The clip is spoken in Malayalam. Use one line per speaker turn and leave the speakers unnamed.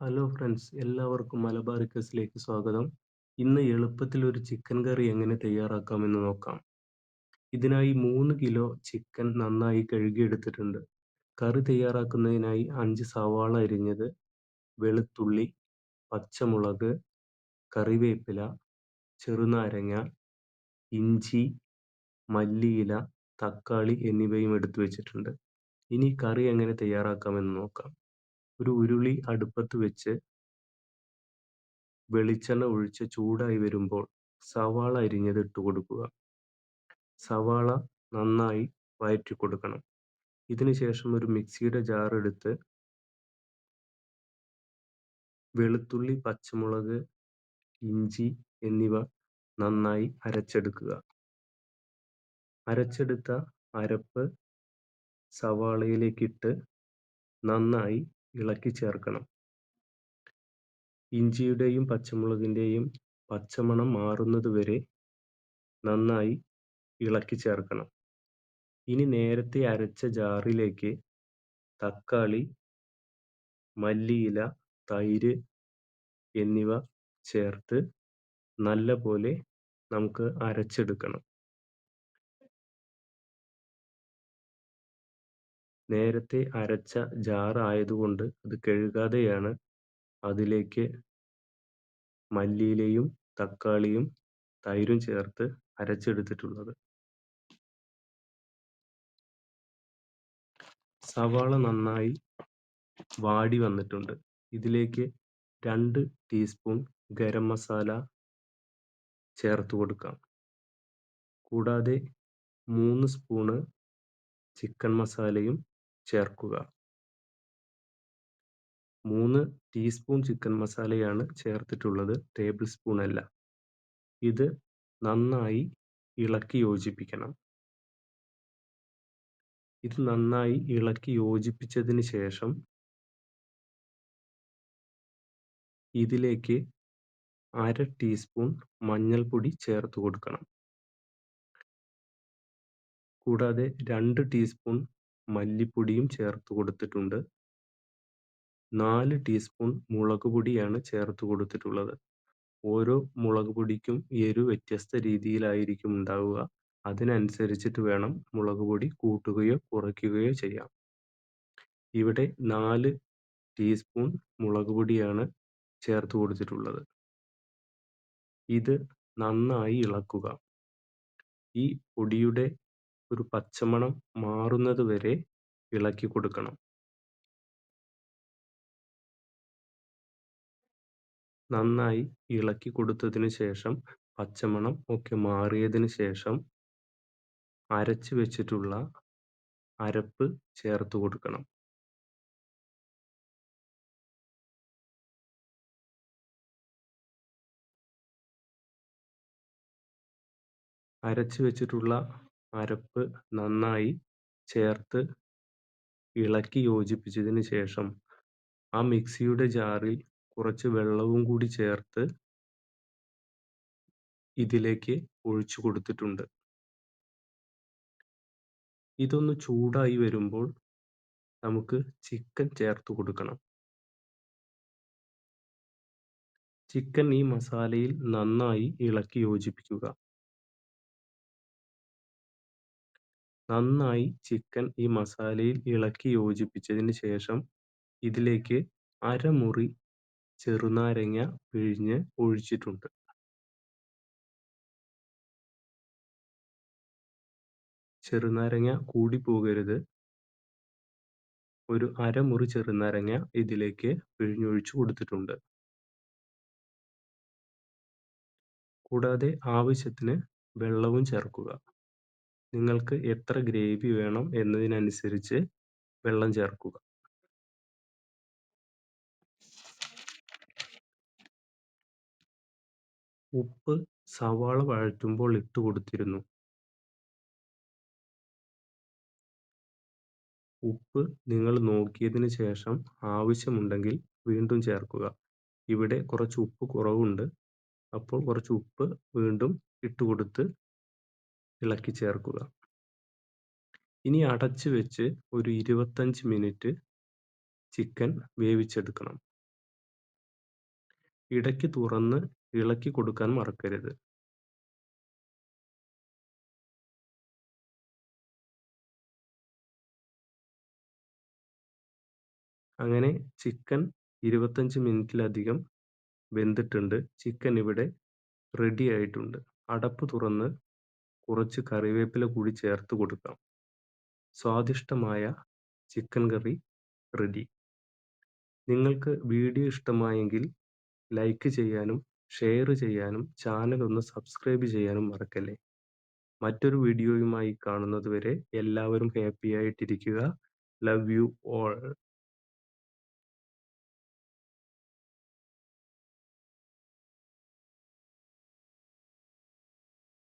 ഹലോ ഫ്രണ്ട്സ്, എല്ലാവർക്കും മലബാറിക്കസിലേക്ക് സ്വാഗതം. ഇന്ന് എളുപ്പത്തിൽ ഒരു ചിക്കൻ കറി എങ്ങനെ തയ്യാറാക്കാമെന്ന് നോക്കാം. ഇതിനായി 3 കിലോ ചിക്കൻ നന്നായി കഴുകിയെടുത്തിട്ടുണ്ട്. കറി തയ്യാറാക്കുന്നതിനായി 5 സവാള അരിഞ്ഞത്, വെളുത്തുള്ളി, പച്ചമുളക്, കറിവേപ്പില, ചെറുനാരങ്ങ, ഇഞ്ചി, മല്ലിയില, തക്കാളി എന്നിവയും എടുത്തു വെച്ചിട്ടുണ്ട്. ഇനി കറി എങ്ങനെ തയ്യാറാക്കാമെന്ന് നോക്കാം. ഒരു ഉരുളി അടുപ്പത്ത് വെച്ച് വെളിച്ചെണ്ണ ഒഴിച്ച് ചൂടായി വരുമ്പോൾ സവാള അരിഞ്ഞത് ഇട്ട് കൊടുക്കുക. സവാള നന്നായി വഴറ്റി കൊടുക്കണം. ഇതിനുശേഷം ഒരു മിക്സിയുടെ ജാർ എടുത്ത് വെളുത്തുള്ളി, പച്ചമുളക്, ഇഞ്ചി എന്നിവ നന്നായി അരച്ചെടുക്കുക. അരച്ചെടുത്ത അരപ്പ് സവാളയിലേക്കിട്ട് നന്നായി ഇളക്കി ചേർക്കണം. ഇഞ്ചിയുടെയും പച്ചമുളകിൻ്റെയും പച്ചമണം മാറുന്നതുവരെ നന്നായി ഇളക്കി ചേർക്കണം. ഇനി നേരത്തെ അരച്ച ജാറിലേക്ക് തക്കാളി, മല്ലിയില, തൈര് എന്നിവ ചേർത്ത് നല്ലപോലെ നമുക്ക് അരച്ചെടുക്കണം. നേരത്തെ അരച്ച ജാർ ആയതുകൊണ്ട് അത് കഴുകാതെയാണ് അതിലേക്ക് മല്ലിയിലയും തക്കാളിയും തൈരും ചേർത്ത് അരച്ചെടുത്തിട്ടുള്ളത്. സവാള നന്നായി വാടി വന്നിട്ടുണ്ട്. ഇതിലേക്ക് 2 ടീസ്പൂൺ ഗരം മസാല ചേർത്ത് കൊടുക്കാം. കൂടാതെ 3 സ്പൂണ് ചിക്കൻ മസാലയും ചേർക്കുക. 3 ടീസ്പൂൺ ചിക്കൻ മസാലയാണ് ചേർത്തിട്ടുള്ളത്, ടേബിൾ സ്പൂൺ അല്ല. ഇത് നന്നായി ഇളക്കി യോജിപ്പിക്കണം. ഇത് നന്നായി ഇളക്കി യോജിപ്പിച്ചതിന് ശേഷം ഇതിലേക്ക് 1/2 ടീസ്പൂൺ മഞ്ഞൾപ്പൊടി ചേർത്ത് കൊടുക്കണം. കൂടാതെ 2 ടീസ്പൂൺ മല്ലിപ്പൊടിയും ചേർത്ത് കൊടുത്തിട്ടുണ്ട്. 4 ടീസ്പൂൺ മുളക് പൊടിയാണ് ചേർത്ത് കൊടുത്തിട്ടുള്ളത്. ഓരോ മുളക് പൊടിക്കും എരിവ് വ്യത്യസ്ത രീതിയിലായിരിക്കും ഉണ്ടാവുക. അതിനനുസരിച്ചിട്ട് വേണം മുളക് പൊടി കൂട്ടുകയോ കുറയ്ക്കുകയോ ചെയ്യാം. ഇവിടെ 4 ടീസ്പൂൺ മുളക് പൊടിയാണ് ചേർത്ത് കൊടുത്തിട്ടുള്ളത്. ഇത് നന്നായി ഇളക്കുക. ഈ പൊടിയുടെ ഒരു പച്ചമണം മാറുന്നത് വരെ ഇളക്കി കൊടുക്കണം. നന്നായി ഇളക്കി കൊടുത്തതിന് ശേഷം പച്ചമണം ഒക്കെ മാറിയതിന് ശേഷം അരച്ച് വെച്ചിട്ടുള്ള അരപ്പ് ചേർത്ത് കൊടുക്കണം. അരച്ച് വെച്ചിട്ടുള്ള അരപ്പ് നന്നായി ചേർത്ത് ഇളക്കി യോജിപ്പിച്ചതിന് ശേഷം ആ മിക്സിയുടെ ജാറിൽ കുറച്ച് വെള്ളവും കൂടി ചേർത്ത് ഇതിലേക്ക് ഒഴിച്ചു കൊടുത്തിട്ടുണ്ട്. ഇതൊന്ന് ചൂടായി വരുമ്പോൾ നമുക്ക് ചിക്കൻ ചേർത്ത് കൊടുക്കണം. ചിക്കൻ ഈ മസാലയിൽ നന്നായി ഇളക്കി യോജിപ്പിക്കുക. നന്നായി ചിക്കൻ ഈ മസാലയിൽ ഇളക്കി യോജിപ്പിച്ചതിന് ശേഷം ഇതിലേക്ക് അരമുറി ചെറുനാരങ്ങ പിഴിഞ്ഞ് ഒഴിച്ചിട്ടുണ്ട്. ചെറുനാരങ്ങ കൂടി പോകരുത്. ഒരു അരമുറി ചെറുനാരങ്ങ ഇതിലേക്ക് പിഴിഞ്ഞൊഴിച്ചു കൊടുത്തിട്ടുണ്ട്. കൂടാതെ ആവശ്യത്തിന് വെള്ളവും ചേർക്കുക. നിങ്ങൾക്ക് എത്ര ഗ്രേവി വേണം എന്നതിനനുസരിച്ച് വെള്ളം ചേർക്കുക. ഉപ്പ് സവാള വഴറ്റുമ്പോൾ ഇട്ട് കൊടുത്തിരുന്നു. ഉപ്പ് നിങ്ങൾ നോക്കിയതിന് ശേഷം ആവശ്യമുണ്ടെങ്കിൽ വീണ്ടും ചേർക്കുക. ഇവിടെ കുറച്ച് ഉപ്പ് കുറവുണ്ട്. അപ്പോൾ കുറച്ച് ഉപ്പ് വീണ്ടും ഇട്ടുകൊടുത്ത് ഇളക്കി ചേർക്കുക. ഇനി അടച്ച് വെച്ച് ഒരു 25 മിനിറ്റ് ചിക്കൻ വേവിച്ചെടുക്കണം. ഇടയ്ക്ക് തുറന്ന് ഇളക്കി കൊടുക്കാൻ മറക്കരുത്. അങ്ങനെ ചിക്കൻ 25 മിനിറ്റിലധികം വെന്തിട്ടുണ്ട്. ചിക്കൻ ഇവിടെ റെഡി ആയിട്ടുണ്ട്. അടപ്പ് തുറന്ന് കുറച്ച് കറിവേപ്പില കൂടി ചേർത്ത് കൊടുക്കാം. സ്വാദിഷ്ടമായ ചിക്കൻ കറി റെഡി. നിങ്ങൾക്ക് വീഡിയോ ഇഷ്ടമായെങ്കിൽ ലൈക്ക് ചെയ്യാനും ഷെയർ ചെയ്യാനും ചാനൽ ഒന്ന് സബ്സ്ക്രൈബ് ചെയ്യാനും മറക്കല്ലേ. മറ്റൊരു വീഡിയോയുമായി കാണുന്നതുവരെ എല്ലാവരും ഹാപ്പി ആയിട്ടിരിക്കുക. Love you all.